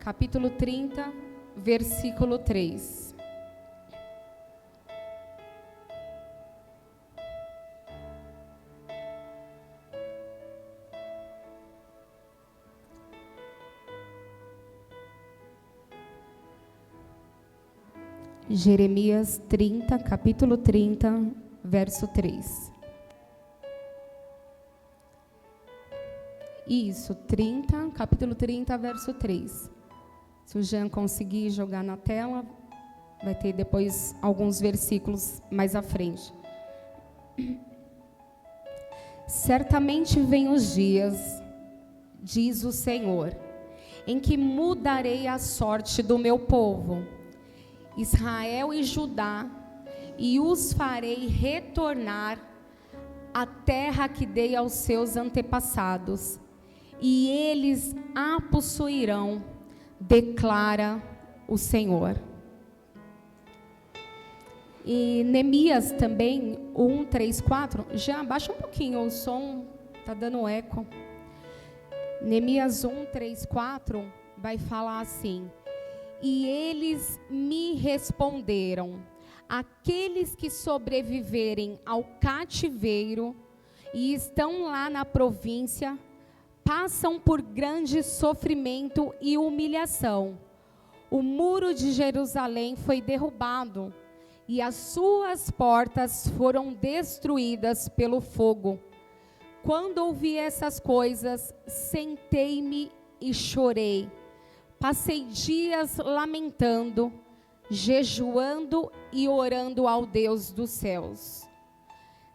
capítulo 30, versículo 3. Jeremias 30, capítulo 30, verso 3. Isso, capítulo 30, verso 3. Se o Jean conseguir jogar na tela, vai ter depois alguns versículos mais à frente. Certamente vêm os dias, diz o Senhor, em que mudarei a sorte do meu povo, Israel e Judá, e os farei retornar à terra que dei aos seus antepassados, e eles a possuirão, declara o Senhor. E Neemias também, 1, 3, 4, já abaixa um pouquinho, o som está dando eco. Neemias 1, 3, 4 vai falar assim: e eles me responderam, aqueles que sobreviverem ao cativeiro e estão lá na província, passam por grande sofrimento e humilhação. O muro de Jerusalém foi derrubado e as suas portas foram destruídas pelo fogo. Quando ouvi essas coisas, sentei-me e chorei. Passei dias lamentando, jejuando e orando ao Deus dos céus.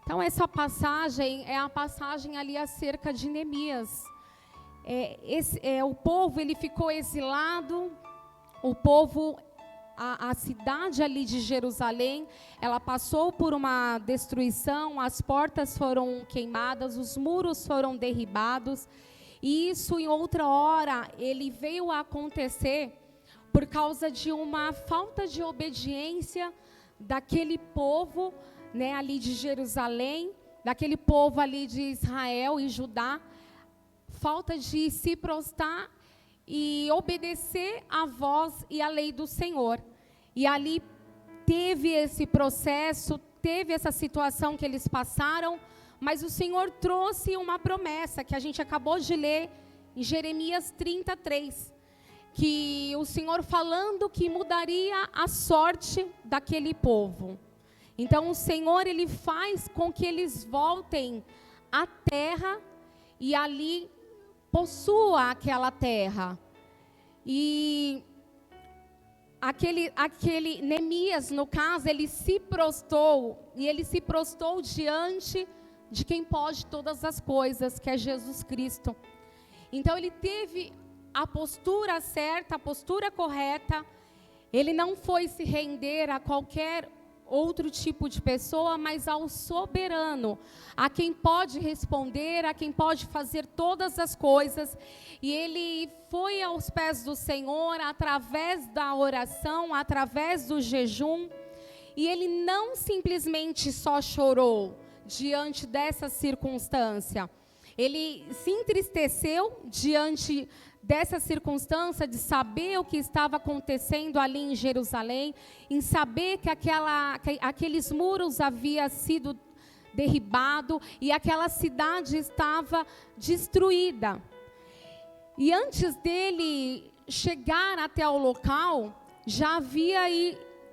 Então essa passagem é a passagem ali acerca de Neemias. O povo ele ficou exilado, o povo, a cidade ali de Jerusalém, ela passou por uma destruição, as portas foram queimadas, os muros foram derribados. E isso, em outra hora, ele veio a acontecer por causa de uma falta de obediência daquele povo, né, ali de Jerusalém, daquele povo ali de Israel e Judá, falta de se prostrar e obedecer à voz e à lei do Senhor. E ali teve esse processo, teve essa situação que eles passaram, mas o Senhor trouxe uma promessa que a gente acabou de ler em Jeremias 33, que o Senhor falando que mudaria a sorte daquele povo. Então o Senhor ele faz com que eles voltem à terra e ali possua aquela terra. E aquele Neemias, no caso, ele se prostrou, e ele se prostrou diante de quem pode todas as coisas, que é Jesus Cristo. Então ele teve a postura certa, a postura correta. Ele não foi se render a qualquer outro tipo de pessoa, mas ao soberano, a quem pode responder, a quem pode fazer todas as coisas. E ele foi aos pés do Senhor através da oração, através do jejum, e ele não simplesmente só chorou diante dessa circunstância. Ele se entristeceu diante dessa circunstância de saber o que estava acontecendo ali em Jerusalém, em saber que aqueles muros haviam sido derribados e aquela cidade estava destruída. E antes dele chegar até o local, já havia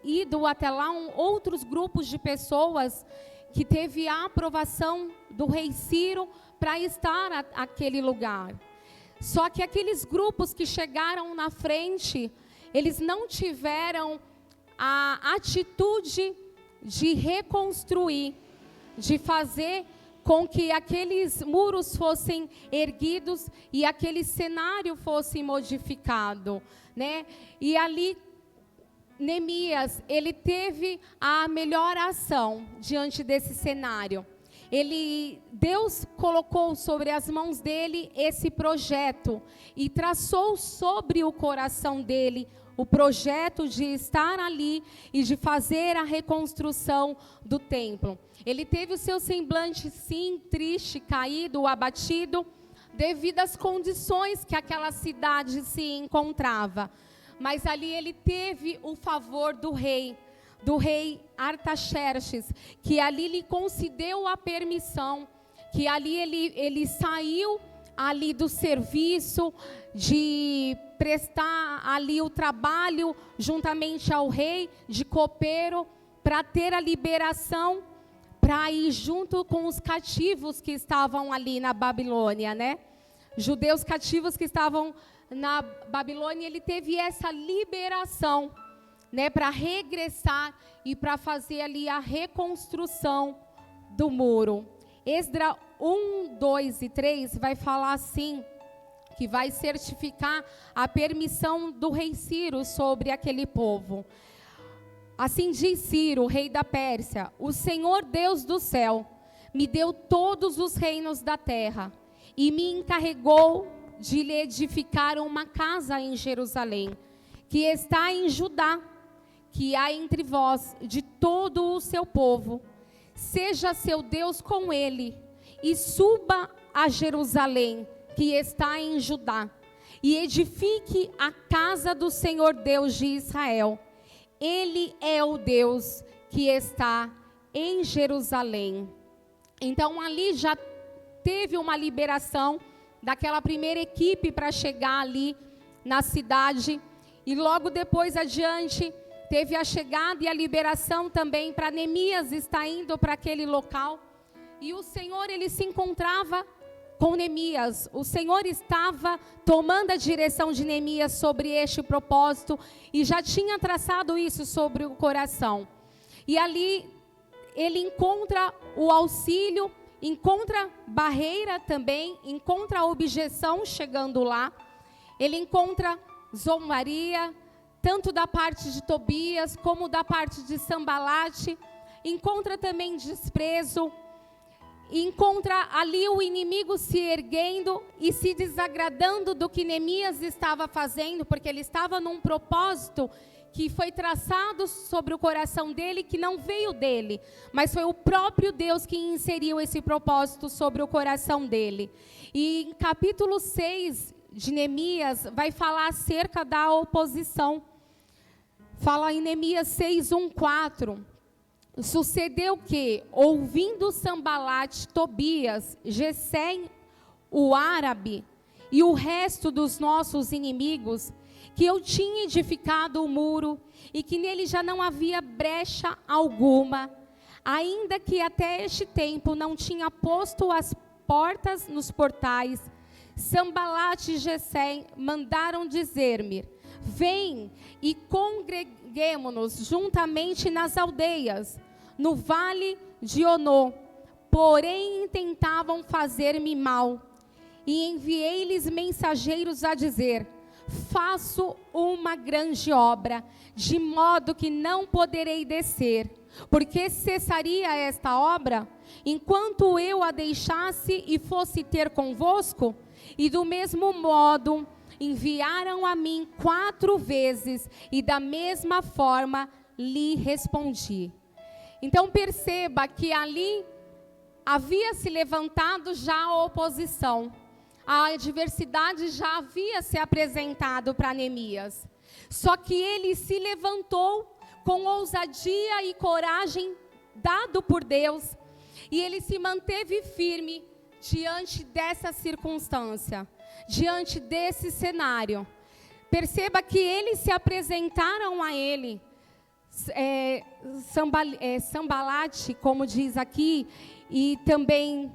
ido até lá outros grupos de pessoas que teve a aprovação do rei Ciro para estar naquele lugar. Só que aqueles grupos que chegaram na frente, eles não tiveram a atitude de reconstruir, de fazer com que aqueles muros fossem erguidos e aquele cenário fosse modificado, né? E ali Neemias, ele teve a melhor ação diante desse cenário. Deus colocou sobre as mãos dele esse projeto e traçou sobre o coração dele o projeto de estar ali e de fazer a reconstrução do templo. Ele teve o seu semblante, sim, triste, caído, abatido, devido às condições que aquela cidade se encontrava. Mas ali ele teve o favor do rei Artaxerxes, que ali lhe concedeu a permissão, que ali ele saiu ali do serviço, de prestar ali o trabalho juntamente ao rei, de copeiro, para ter a liberação, para ir junto com os cativos que estavam ali na Babilônia, né? Judeus cativos que estavam na Babilônia, ele teve essa liberação, né, para regressar e para fazer ali a reconstrução do muro. Esdras 1, 2 e 3 vai falar assim, que vai certificar a permissão do rei Ciro sobre aquele povo. Assim diz Ciro, rei da Pérsia: o Senhor Deus do céu me deu todos os reinos da terra e me encarregou de lhe edificar uma casa em Jerusalém, que está em Judá, que há entre vós de todo o seu povo. Seja seu Deus com ele, e suba a Jerusalém, que está em Judá, e edifique a casa do Senhor Deus de Israel. Ele é o Deus que está em Jerusalém. Então ali já teve uma liberação daquela primeira equipe para chegar ali na cidade, e logo depois adiante teve a chegada e a liberação também para Neemias estar indo para aquele local. E o Senhor, ele se encontrava com Neemias. O Senhor estava tomando a direção de Neemias sobre este propósito e já tinha traçado isso sobre o coração. E ali ele encontra o auxílio, encontra barreira também, encontra objeção chegando lá. Ele encontra zombaria, tanto da parte de Tobias, como da parte de Sambalate. Encontra também desprezo. Encontra ali o inimigo se erguendo e se desagradando do que Neemias estava fazendo, porque ele estava num propósito que foi traçado sobre o coração dele, que não veio dele, mas foi o próprio Deus que inseriu esse propósito sobre o coração dele. E em capítulo 6 de Neemias vai falar acerca da oposição. Fala em Neemias 6, 1, 4. Sucedeu que, ouvindo Sambalate, Tobias, Gesem, o árabe, e o resto dos nossos inimigos, que eu tinha edificado o muro, e que nele já não havia brecha alguma, ainda que até este tempo não tinha posto as portas nos portais, Sambalate e Gesem mandaram dizer-me: vem e congreguemo-nos juntamente nas aldeias, no vale de Onô. Porém tentavam fazer-me mal. E enviei-lhes mensageiros a dizer: faço uma grande obra, de modo que não poderei descer. Porque cessaria esta obra, enquanto eu a deixasse e fosse ter convosco? E do mesmo modo enviaram a mim 4 vezes, e da mesma forma lhe respondi. Então perceba que ali havia se levantado já a oposição. A adversidade já havia se apresentado para Neemias. Só que ele se levantou com ousadia e coragem dado por Deus. E ele se manteve firme diante dessa circunstância, diante desse cenário. Perceba que eles se apresentaram a ele. Sambalate, como diz aqui, e também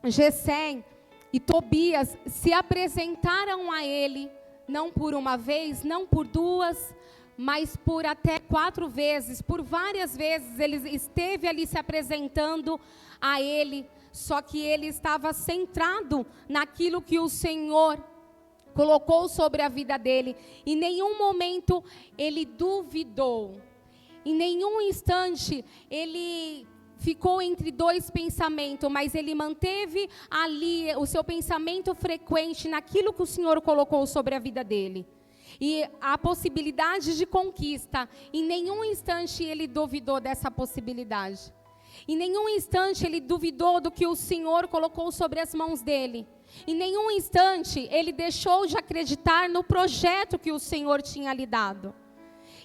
Gesem e Tobias se apresentaram a ele, não por uma vez, não por 2, mas por até 4 vezes, por várias vezes ele esteve ali se apresentando a ele, só que ele estava centrado naquilo que o Senhor colocou sobre a vida dele. Em nenhum momento ele duvidou, em nenhum instante ele ficou entre 2 pensamentos, mas ele manteve ali o seu pensamento frequente naquilo que o Senhor colocou sobre a vida dele. E a possibilidade de conquista, em nenhum instante ele duvidou dessa possibilidade. Em nenhum instante ele duvidou do que o Senhor colocou sobre as mãos dele. Em nenhum instante ele deixou de acreditar no projeto que o Senhor tinha lhe dado.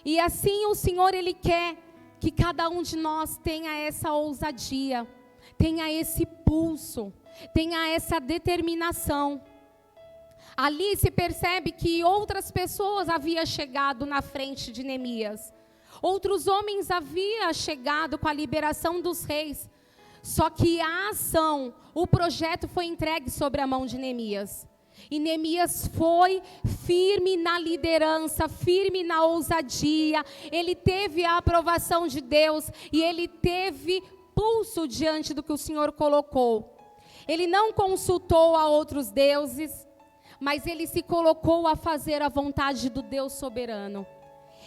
E assim o Senhor, ele quer que cada um de nós tenha essa ousadia, tenha esse pulso, tenha essa determinação. Ali se percebe que outras pessoas haviam chegado na frente de Neemias. Outros homens haviam chegado com a liberação dos reis. Só que a ação, o projeto foi entregue sobre a mão de Neemias. E Neemias foi firme na liderança, firme na ousadia. Ele teve a aprovação de Deus e ele teve pulso diante do que o Senhor colocou. Ele não consultou a outros deuses, mas ele se colocou a fazer a vontade do Deus soberano.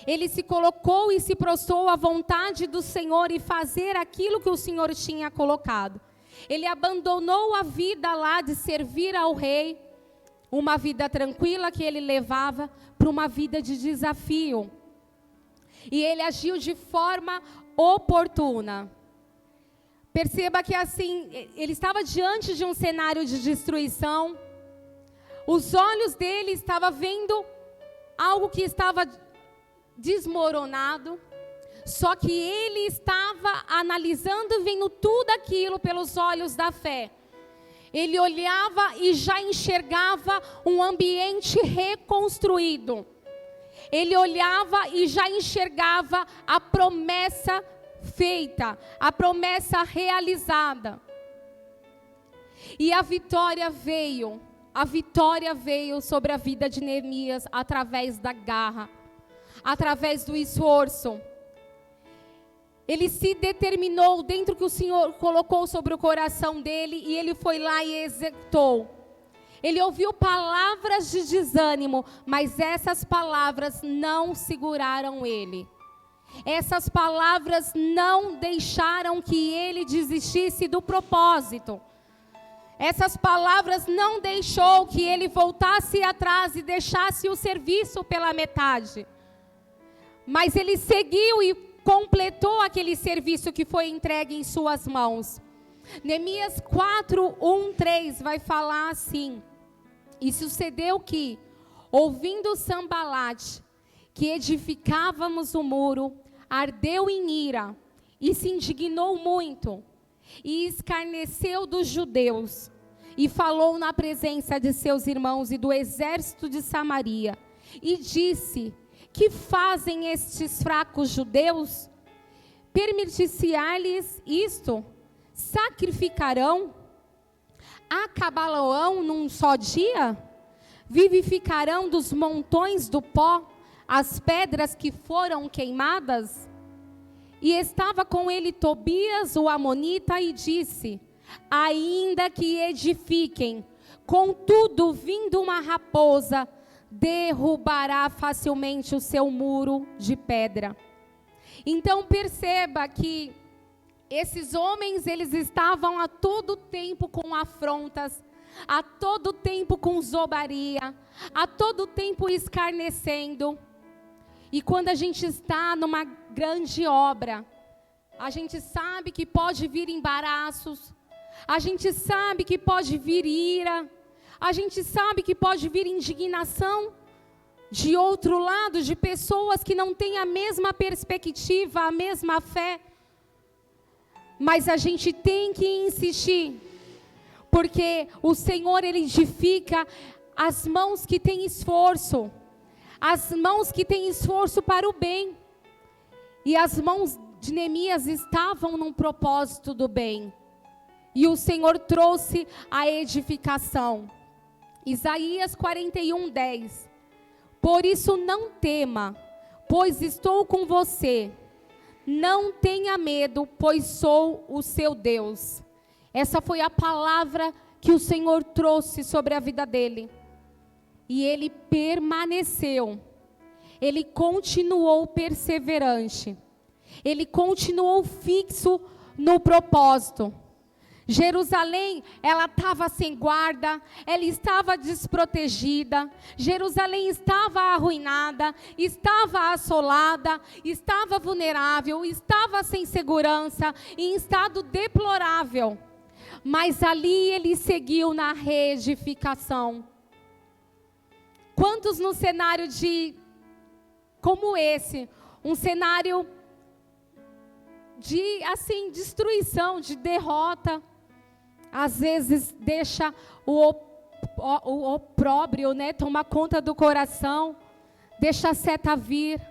Ele se colocou e se prostrou à vontade do Senhor e fazer aquilo que o Senhor tinha colocado. Ele abandonou a vida lá de servir ao rei, uma vida tranquila que ele levava, para uma vida de desafio. E ele agiu de forma oportuna. Perceba que assim, ele estava diante de um cenário de destruição. Os olhos dele estavam vendo algo que estava desmoronado, só que ele estava analisando e vendo tudo aquilo pelos olhos da fé. Ele olhava e já enxergava um ambiente reconstruído. Ele olhava e já enxergava a promessa feita, a promessa realizada. E a vitória veio sobre a vida de Neemias através da garra, através do esforço. Ele se determinou dentro do que o Senhor colocou sobre o coração dele e ele foi lá e executou. Ele ouviu palavras de desânimo, mas essas palavras não seguraram ele. Essas palavras não deixaram que ele desistisse do propósito. Essas palavras não deixou que ele voltasse atrás e deixasse o serviço pela metade. Mas ele seguiu e completou aquele serviço que foi entregue em suas mãos. Neemias 4:1-3 vai falar assim: e sucedeu que, ouvindo Sambalate, que edificávamos o muro, ardeu em ira, e se indignou muito, e escarneceu dos judeus, e falou na presença de seus irmãos e do exército de Samaria, e disse: que fazem estes fracos judeus? Permitir-se-á-lhes isto? Sacrificarão? Acabá-lo-ão num só dia? Vivificarão dos montões do pó as pedras que foram queimadas? E estava com ele Tobias, o amonita, e disse: ainda que edifiquem, contudo, vindo uma raposa, derrubará facilmente o seu muro de pedra. Então perceba que esses homens, eles estavam a todo tempo com afrontas, a todo tempo com zombaria, a todo tempo escarnecendo. E quando a gente está numa grande obra, a gente sabe que pode vir embaraços, a gente sabe que pode vir ira, a gente sabe que pode vir indignação de outro lado, de pessoas que não têm a mesma perspectiva, a mesma fé. Mas a gente tem que insistir, porque o Senhor, ele edifica as mãos que têm esforço, as mãos que têm esforço para o bem. E as mãos de Neemias estavam num propósito do bem. E o Senhor trouxe a edificação. Isaías 41:10. Por isso não tema, pois estou com você. Não tenha medo, pois sou o seu Deus. Essa foi a palavra que o Senhor trouxe sobre a vida dele. E ele permaneceu. Ele continuou perseverante. Ele continuou fixo no propósito. Jerusalém, ela estava sem guarda, ela estava desprotegida, Jerusalém estava arruinada, estava assolada, estava vulnerável, estava sem segurança, em estado deplorável. Mas ali ele seguiu na reedificação. Quantos no cenário como esse, um cenário de, assim, destruição, de derrota, às vezes deixa o opróbrio, né, tomar conta do coração, deixa a seta vir.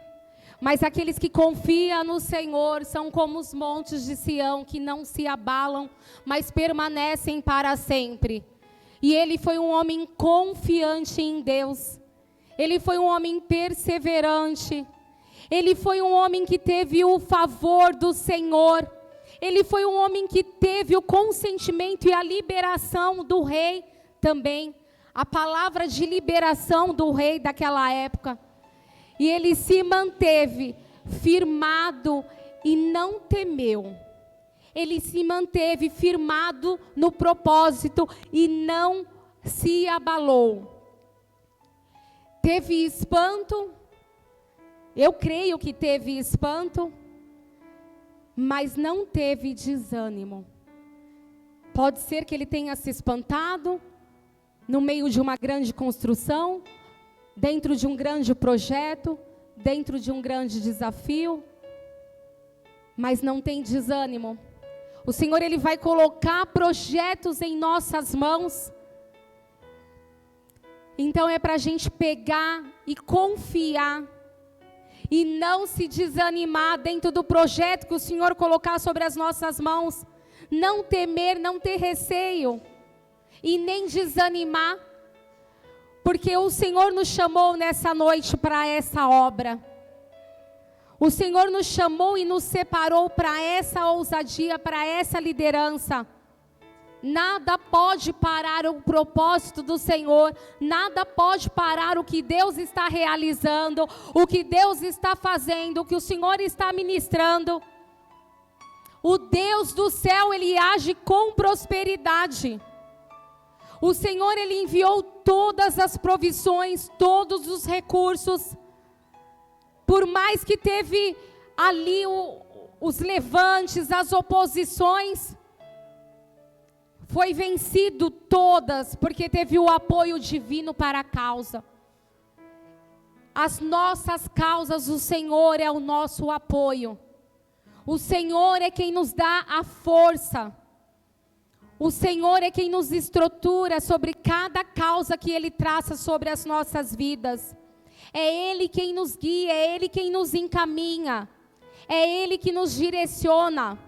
Mas aqueles que confiam no Senhor são como os montes de Sião, que não se abalam, mas permanecem para sempre. E ele foi um homem confiante em Deus. Ele foi um homem perseverante. Ele foi um homem que teve o favor do Senhor. Ele foi um homem que teve o consentimento e a liberação do rei também. A palavra de liberação do rei daquela época. E ele se manteve firmado e não temeu. Ele se manteve firmado no propósito e não se abalou. Teve espanto, eu creio que teve espanto, mas não teve desânimo. Pode ser que ele tenha se espantado no meio de uma grande construção, dentro de um grande projeto, dentro de um grande desafio, mas não tem desânimo. O Senhor, Ele vai colocar projetos em nossas mãos. Então é para a gente pegar e confiar, e não se desanimar dentro do projeto que o Senhor colocar sobre as nossas mãos. Não temer, não ter receio, e nem desanimar, porque o Senhor nos chamou nessa noite para essa obra. O Senhor nos chamou e nos separou para essa ousadia, para essa liderança. Nada pode parar o propósito do Senhor, nada pode parar o que Deus está realizando, o que Deus está fazendo, o que o Senhor está ministrando. O Deus do céu, Ele age com prosperidade. O Senhor, Ele enviou todas as provisões, todos os recursos. Por mais que teve ali os levantes, as oposições, foi vencido todas, porque teve o apoio divino para a causa. As nossas causas, o Senhor é o nosso apoio. O Senhor é quem nos dá a força. O Senhor é quem nos estrutura sobre cada causa que Ele traça sobre as nossas vidas. É Ele quem nos guia, é Ele quem nos encaminha, é Ele que nos direciona.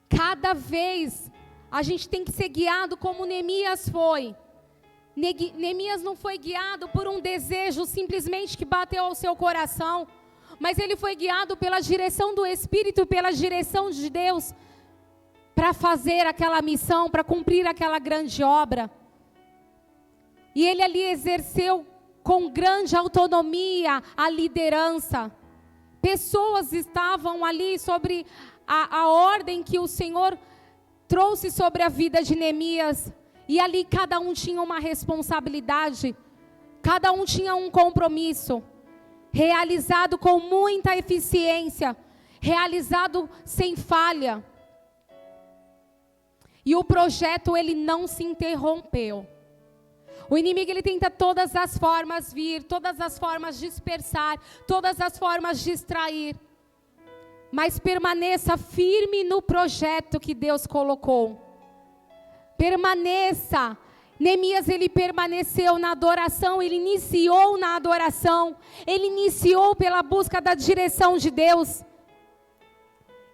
Cada vez a gente tem que ser guiado como Neemias foi. Neemias não foi guiado por um desejo simplesmente que bateu ao seu coração, mas ele foi guiado pela direção do Espírito, pela direção de Deus, para fazer aquela missão, para cumprir aquela grande obra. E ele ali exerceu com grande autonomia a liderança. Pessoas estavam ali sobre a ordem que o Senhor trouxe sobre a vida de Neemias. E ali cada um tinha uma responsabilidade, cada um tinha um compromisso, realizado com muita eficiência, realizado sem falha. E o projeto, ele não se interrompeu. O inimigo, ele tenta todas as formas vir, todas as formas dispersar, todas as formas distrair. Mas permaneça firme no projeto que Deus colocou. Permaneça. Neemias, ele permaneceu na adoração, ele iniciou na adoração, ele iniciou pela busca da direção de Deus.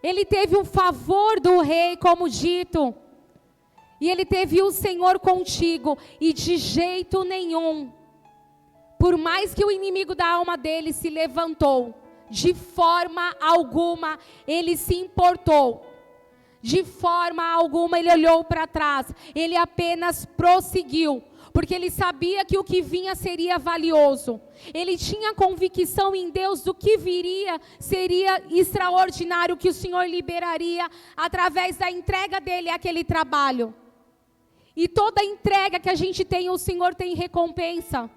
Ele teve o favor do rei, como dito. E ele teve o Senhor contigo, e de jeito nenhum, por mais que o inimigo da alma dele se levantou, de forma alguma ele se importou, de forma alguma ele olhou para trás, ele apenas prosseguiu, porque ele sabia que o que vinha seria valioso. Ele tinha convicção em Deus do que viria, seria extraordinário, que o Senhor liberaria através da entrega dele àquele trabalho. E toda entrega que a gente tem, o Senhor tem recompensa.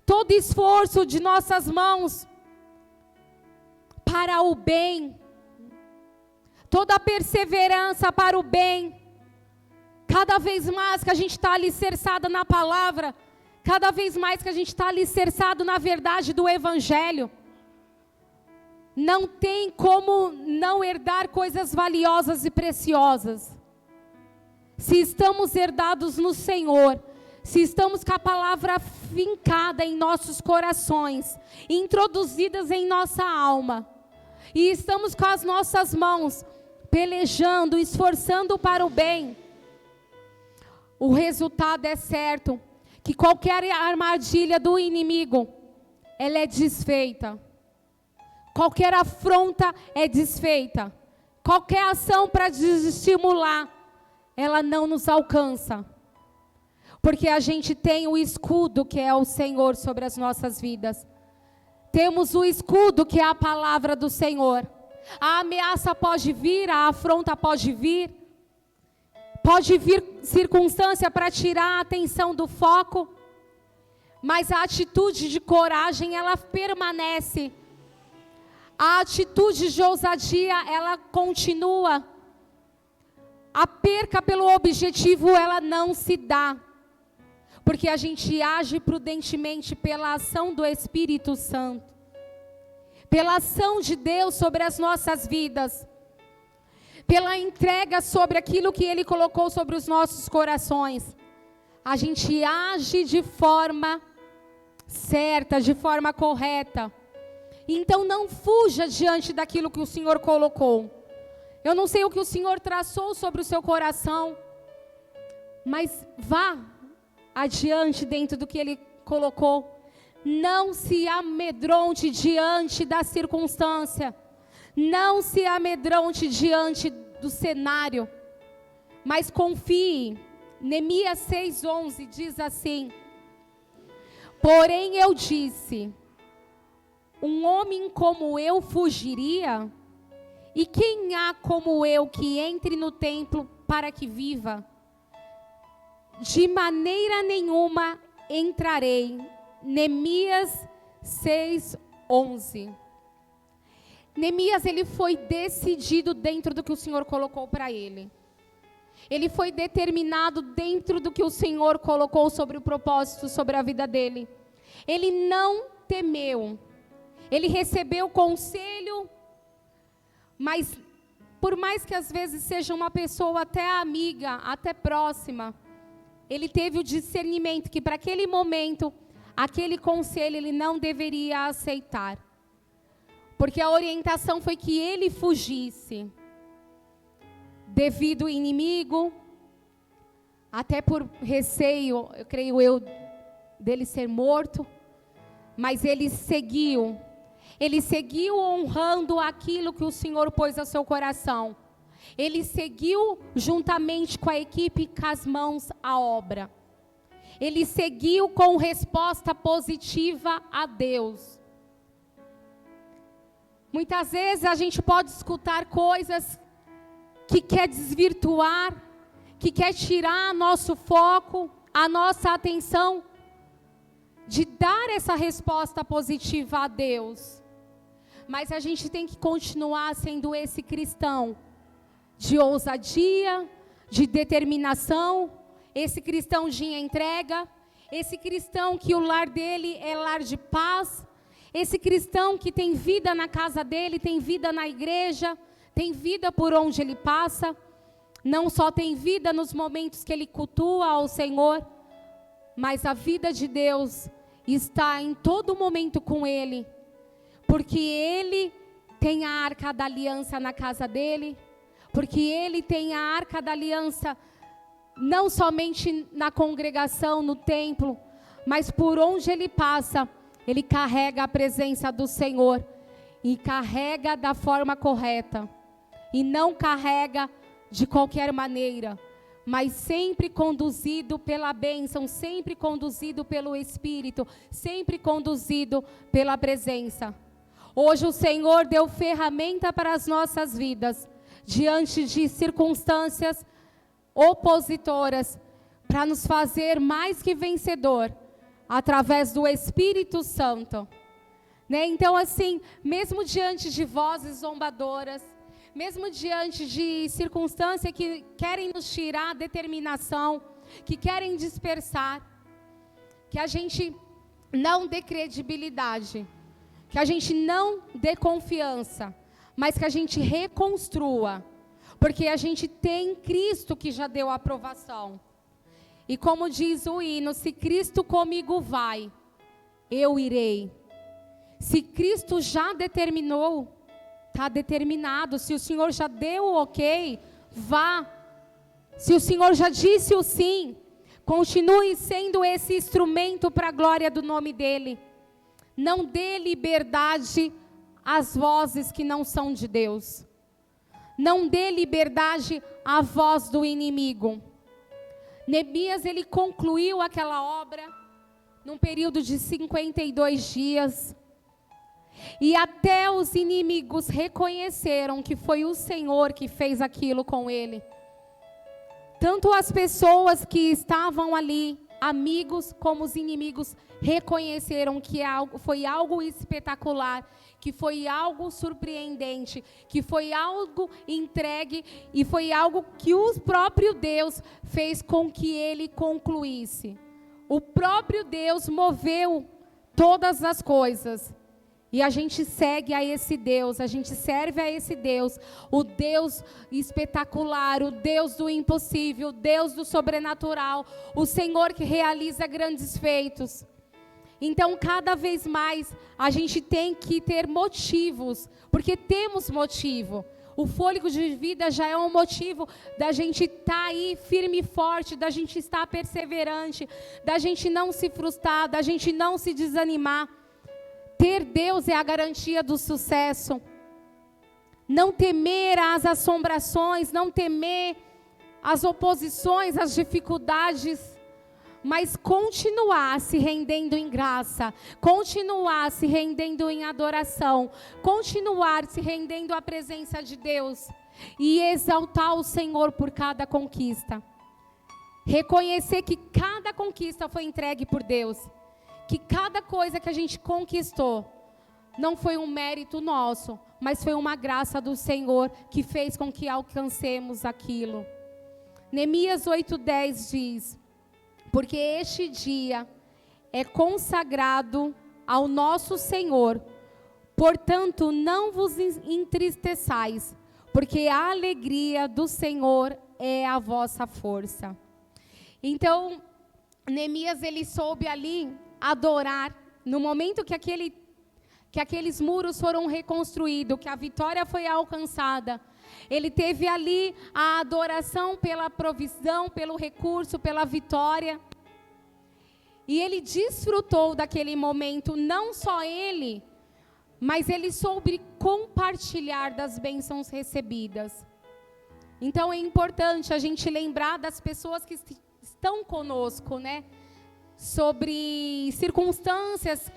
Todo esforço de nossas mãos para o bem, toda perseverança para o bem, cada vez mais que a gente está alicerçado na palavra, cada vez mais que a gente está alicerçado na verdade do Evangelho, não tem como não herdar coisas valiosas e preciosas. Se estamos herdados no Senhor, se estamos com a palavra fincada em nossos corações, introduzidas em nossa alma, e estamos com as nossas mãos pelejando, esforçando para o bem, o resultado é certo, que qualquer armadilha do inimigo, ela é desfeita. Qualquer afronta é desfeita. Qualquer ação para desestimular, ela não nos alcança. Porque a gente tem o escudo que é o Senhor sobre as nossas vidas. Temos o escudo que é a palavra do Senhor. A ameaça pode vir, a afronta pode vir circunstância para tirar a atenção do foco, mas a atitude de coragem, ela permanece. A atitude de ousadia, ela continua. A perca pelo objetivo, ela não se dá. Porque a gente age prudentemente pela ação do Espírito Santo. Pela ação de Deus sobre as nossas vidas. Pela entrega sobre aquilo que Ele colocou sobre os nossos corações. A gente age de forma certa, de forma correta. Então não fuja diante daquilo que o Senhor colocou. Eu não sei o que o Senhor traçou sobre o seu coração, mas vá adiante dentro do que Ele colocou. Não se amedronte diante da circunstância. Não se amedronte diante do cenário. Mas confie. Neemias 6:11 diz assim: porém eu disse, um homem como eu fugiria? E quem há como eu que entre no templo para que viva? De maneira nenhuma entrarei. Neemias 6:11. Neemias, ele foi decidido dentro do que o Senhor colocou para ele. Ele foi determinado dentro do que o Senhor colocou sobre o propósito, sobre a vida dele. Ele não temeu. Ele recebeu conselho, mas por mais que às vezes seja uma pessoa até amiga, até próxima, ele teve o discernimento que para aquele momento, aquele conselho ele não deveria aceitar. Porque a orientação foi que ele fugisse. Devido ao inimigo, até por receio, eu creio eu, dele ser morto. Mas ele seguiu. Ele seguiu honrando aquilo que o Senhor pôs ao seu coração. Ele seguiu juntamente com a equipe com as mãos à obra. Ele seguiu com resposta positiva a Deus. Muitas vezes a gente pode escutar coisas que quer desvirtuar, que quer tirar nosso foco, a nossa atenção, de dar essa resposta positiva a Deus. Mas a gente tem que continuar sendo esse cristão de ousadia, de determinação, esse cristão de entrega, esse cristão que o lar dele é lar de paz, esse cristão que tem vida na casa dele, tem vida na igreja, tem vida por onde ele passa, não só tem vida nos momentos que ele cultua ao Senhor, mas a vida de Deus está em todo momento com ele, porque ele tem a arca da aliança na casa dele, porque ele tem a arca da aliança não somente na congregação, no templo, mas por onde ele passa, ele carrega a presença do Senhor, e carrega da forma correta, e não carrega de qualquer maneira, mas sempre conduzido pela bênção, sempre conduzido pelo Espírito, sempre conduzido pela presença. Hoje o Senhor deu ferramenta para as nossas vidas, diante de circunstâncias opositoras, para nos fazer mais que vencedor, através do Espírito Santo. Né? Então, assim, mesmo diante de vozes zombadoras, mesmo diante de circunstâncias que querem nos tirar a determinação, que querem dispersar, que a gente não dê credibilidade, que a gente não dê confiança, mas que a gente reconstrua, porque a gente tem Cristo que já deu a aprovação. E como diz o hino, se Cristo comigo vai, eu irei. Se Cristo já determinou, está determinado. Se o Senhor já deu o ok, vá. Se o Senhor já disse o sim, continue sendo esse instrumento para a glória do nome dEle. Não dê liberdade às vozes que não são de Deus. Não dê liberdade à voz do inimigo. Neemias, ele concluiu aquela obra num período de 52 dias. E até os inimigos reconheceram que foi o Senhor que fez aquilo com ele. Tanto as pessoas que estavam ali, amigos, como os inimigos, reconheceram que foi algo espetacular, que foi algo surpreendente, que foi algo entregue e foi algo que o próprio Deus fez com que ele concluísse. O próprio Deus moveu todas as coisas. E a gente segue a esse Deus, a gente serve a esse Deus, o Deus espetacular, o Deus do impossível, o Deus do sobrenatural, o Senhor que realiza grandes feitos. Então, cada vez mais, a gente tem que ter motivos, porque temos motivo. O fôlego de vida já é um motivo da gente estar aí firme e forte, da gente estar perseverante, da gente não se frustrar, da gente não se desanimar. Ter Deus é a garantia do sucesso. Não temer as assombrações, não temer as oposições, as dificuldades, mas continuar se rendendo em graça, continuar se rendendo em adoração, continuar se rendendo à presença de Deus e exaltar o Senhor por cada conquista. Reconhecer que cada conquista foi entregue por Deus. Que cada coisa que a gente conquistou não foi um mérito nosso, mas foi uma graça do Senhor que fez com que alcancemos aquilo. Neemias 8:10 diz: porque este dia é consagrado ao nosso Senhor, portanto não vos entristeçais, porque a alegria do Senhor é a vossa força. Então, Neemias, ele soube ali adorar, no momento que aqueles muros foram reconstruídos, que a vitória foi alcançada, ele teve ali a adoração pela provisão, pelo recurso, pela vitória, e ele desfrutou daquele momento, não só ele, mas ele soube compartilhar das bênçãos recebidas. Então é importante a gente lembrar das pessoas que estão conosco, né? Sobre circunstâncias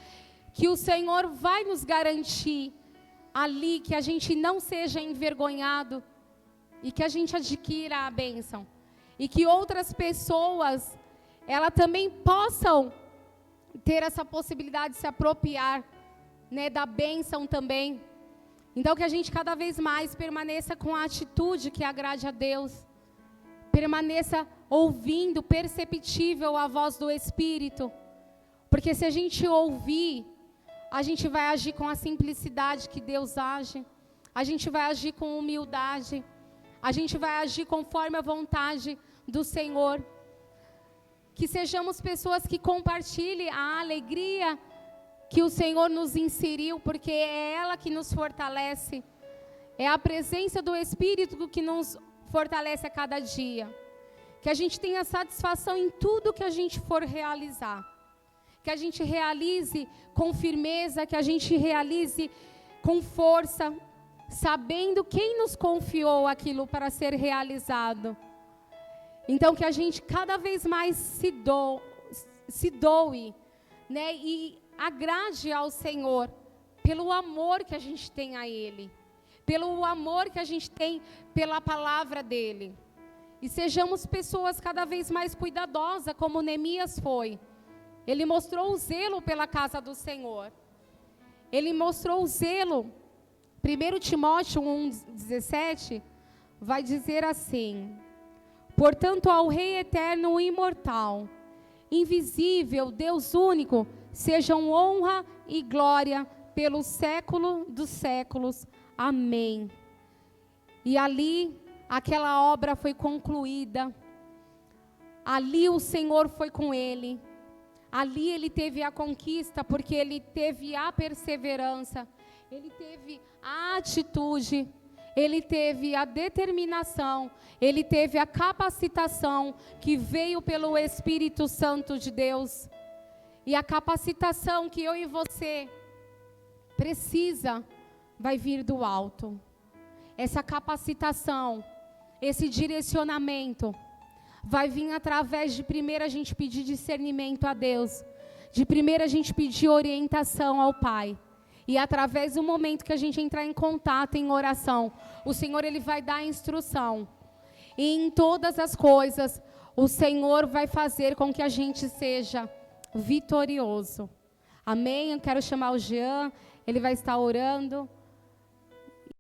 que o Senhor vai nos garantir ali, que a gente não seja envergonhado e que a gente adquira a bênção. E que outras pessoas, elas também possam ter essa possibilidade de se apropriar, né, da bênção também. Então que a gente cada vez mais permaneça com a atitude que agrade a Deus. Permaneça ouvindo, perceptível a voz do Espírito. Porque se a gente ouvir, a gente vai agir com a simplicidade que Deus age. A gente vai agir com humildade. A gente vai agir conforme a vontade do Senhor. Que sejamos pessoas que compartilhem a alegria que o Senhor nos inseriu, porque é ela que nos fortalece. É a presença do Espírito que nos fortalece a cada dia. Que a gente tenha satisfação em tudo que a gente for realizar. Que a gente realize com firmeza, que a gente realize com força, sabendo quem nos confiou aquilo para ser realizado. Então, que a gente cada vez mais se doe, né? E agrade ao Senhor pelo amor que a gente tem a Ele, pelo amor que a gente tem pela palavra dEle. E sejamos pessoas cada vez mais cuidadosas, como Neemias foi. Ele mostrou o zelo pela casa do Senhor. Ele mostrou o zelo. 1 Timóteo 1,17 vai dizer assim: portanto, ao Rei eterno e imortal, invisível, Deus único, sejam honra e glória pelo século dos séculos. Amém. E ali, aquela obra foi concluída. Ali o Senhor foi com ele. Ali ele teve a conquista, porque ele teve a perseverança, ele teve a atitude, ele teve a determinação, ele teve a capacitação que veio pelo Espírito Santo de Deus. E a capacitação que eu e você precisa vai vir do alto. Essa capacitação, esse direcionamento vai vir através de primeiro a gente pedir discernimento a Deus, de primeiro a gente pedir orientação ao Pai. E através do momento que a gente entrar em contato, em oração, o Senhor ele vai dar a instrução. E em todas as coisas, o Senhor vai fazer com que a gente seja vitorioso. Amém? Eu quero chamar o Jean, ele vai estar orando.